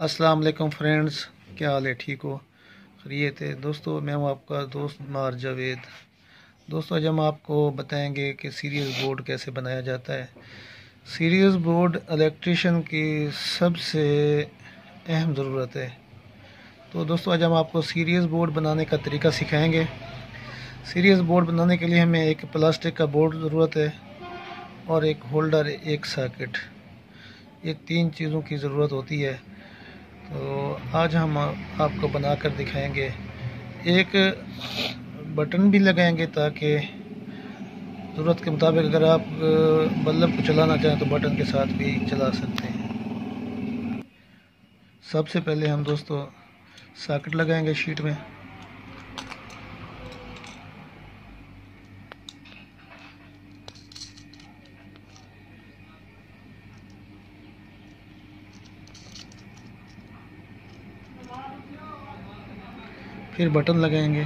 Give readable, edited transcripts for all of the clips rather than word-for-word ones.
अस्सलाम वालेकुम फ्रेंड्स, क्या हाल है? ठीक हो? खैरियत है? दोस्तों, मैं हूं आपका दोस्त मार जावेद। दोस्तों, आज हम आपको बताएंगे कि सीरीज बोर्ड कैसे बनाया जाता है। सीरीज बोर्ड इलेक्ट्रिशियन की सबसे अहम ज़रूरत है। तो दोस्तों, आज हम आपको सीरीज बोर्ड बनाने का तरीका सिखाएंगे। सीरीज बोर्ड बनाने के लिए हमें एक प्लास्टिक का बोर्ड ज़रूरत है और एक होल्डर, एक सॉकेट, ये 3 चीज़ों की ज़रूरत होती है। तो आज हम आपको बनाकर दिखाएंगे। एक बटन भी लगाएंगे ताकि ज़रूरत के मुताबिक अगर आप बल्ब को चलाना चाहें तो बटन के साथ भी चला सकते हैं। सबसे पहले हम दोस्तों सॉकेट लगाएंगे शीट में। फिर बटन लगाएंगे।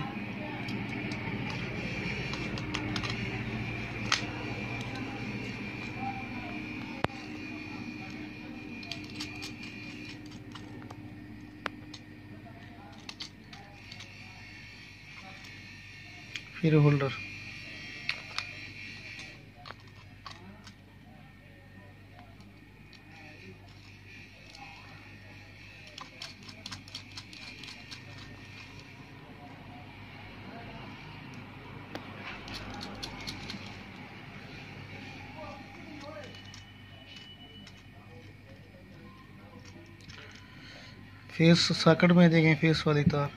फिर होल्डर। फेस सॉकेट में देंगे, फेस वाली तार।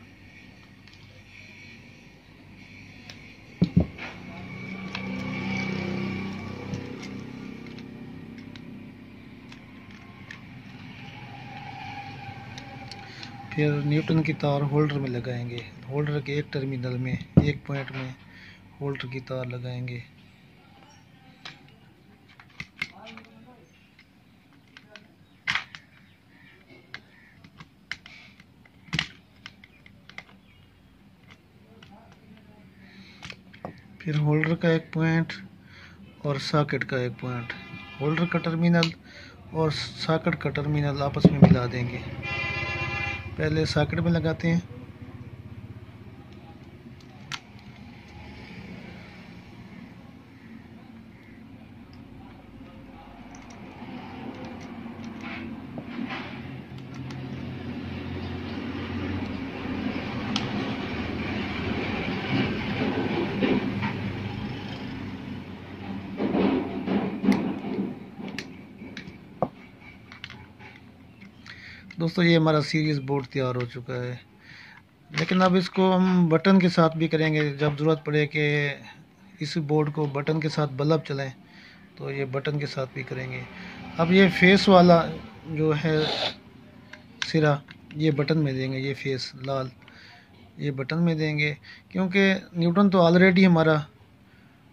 फिर न्यूटन की तार होल्डर में लगाएंगे। होल्डर के एक टर्मिनल में, एक पॉइंट में होल्डर की तार लगाएंगे। फिर होल्डर का एक पॉइंट और सॉकेट का एक पॉइंट, होल्डर का टर्मिनल और सॉकेट का टर्मिनल आपस में मिला देंगे। पहले सॉकेट में लगाते हैं। दोस्तों, ये हमारा सीरीज बोर्ड तैयार हो चुका है। लेकिन अब इसको हम बटन के साथ भी करेंगे। जब ज़रूरत पड़े कि इस बोर्ड को बटन के साथ बल्ब चलाएं तो ये बटन के साथ भी करेंगे। अब ये फेस वाला जो है सिरा, ये बटन में देंगे। ये फेस लाल, ये बटन में देंगे क्योंकि न्यूटन तो ऑलरेडी हमारा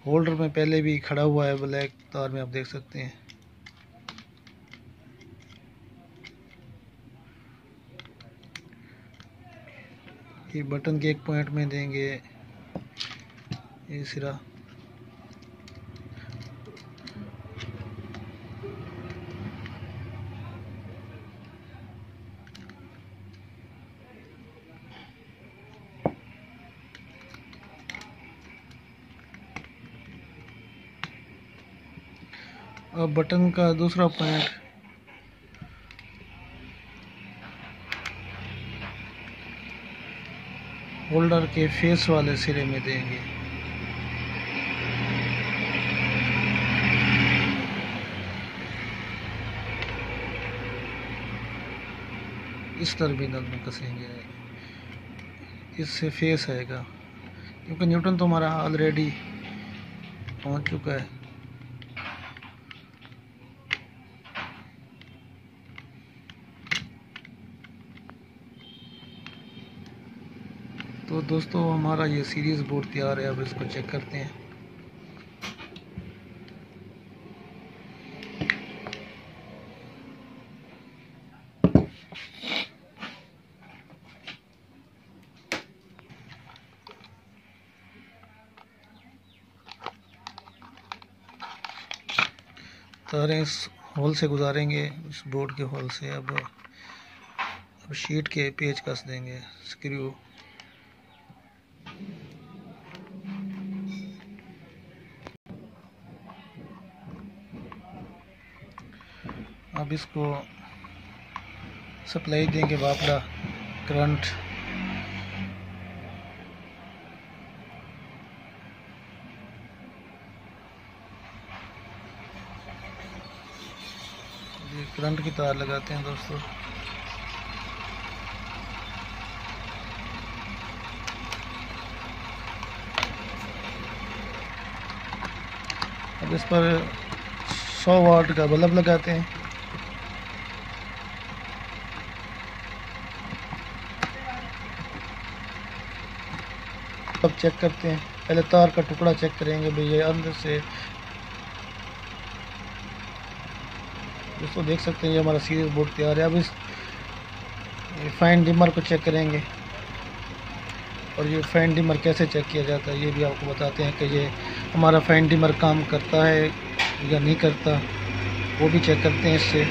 होल्डर में पहले भी खड़ा हुआ है। ब्लैक तार में आप देख सकते हैं। ये बटन के एक पॉइंट में देंगे ये सिरा। अब बटन का दूसरा पॉइंट होल्डर के फेस वाले सिरे में देंगे। इस टर्मिनल में कसेंगे, इससे फेस आएगा क्योंकि न्यूटन तो हमारा ऑलरेडी पहुंच चुका है। तो दोस्तों, हमारा ये सीरीज बोर्ड तैयार है। अब इसको चेक करते हैं। तारें इस होल से गुजारेंगे, इस बोर्ड के होल से। अब अब शीट के पेच कस देंगे स्क्रू। अब इसको सप्लाई देंगे वापड़ा करंट। ये करंट की तार लगाते हैं दोस्तों। अब इस पर 100 वाट का बल्ब लगाते हैं। अब चेक करते हैं, पहले तार का टुकड़ा चेक करेंगे भाई ये अंदर से। दोस्तों देख सकते हैं ये हमारा सीरीज बोर्ड तैयार है। अब इस फाइन डिमर को चेक करेंगे, और ये फाइन डिमर कैसे चेक किया जाता है ये भी आपको बताते हैं कि ये हमारा फाइन डिमर काम करता है या नहीं करता, वो भी चेक करते हैं इससे।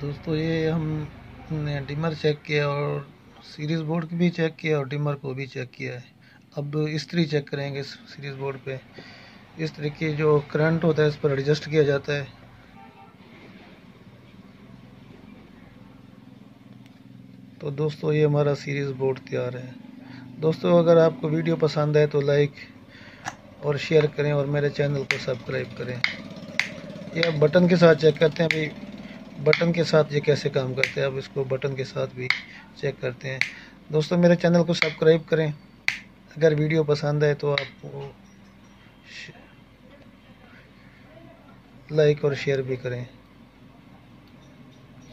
दोस्तों ये हमने डिमर चेक किया और सीरीज बोर्ड भी चेक किया और डिमर को भी चेक किया है। अब इस्त्री चेक करेंगे सीरीज बोर्ड पे। इस तरीके जो करंट होता है इस पर एडजस्ट किया जाता है। तो दोस्तों ये हमारा सीरीज बोर्ड तैयार है। दोस्तों अगर आपको वीडियो पसंद आए तो लाइक और शेयर करें और मेरे चैनल को सब्सक्राइब करें। ये अब बटन के साथ चेक करते हैं भाई बटन के साथ ये कैसे काम करते हैं। अब इसको बटन के साथ भी चेक करते हैं। दोस्तों मेरे चैनल को सब्सक्राइब करें। अगर वीडियो पसंद आए तो आप लाइक और शेयर भी करें।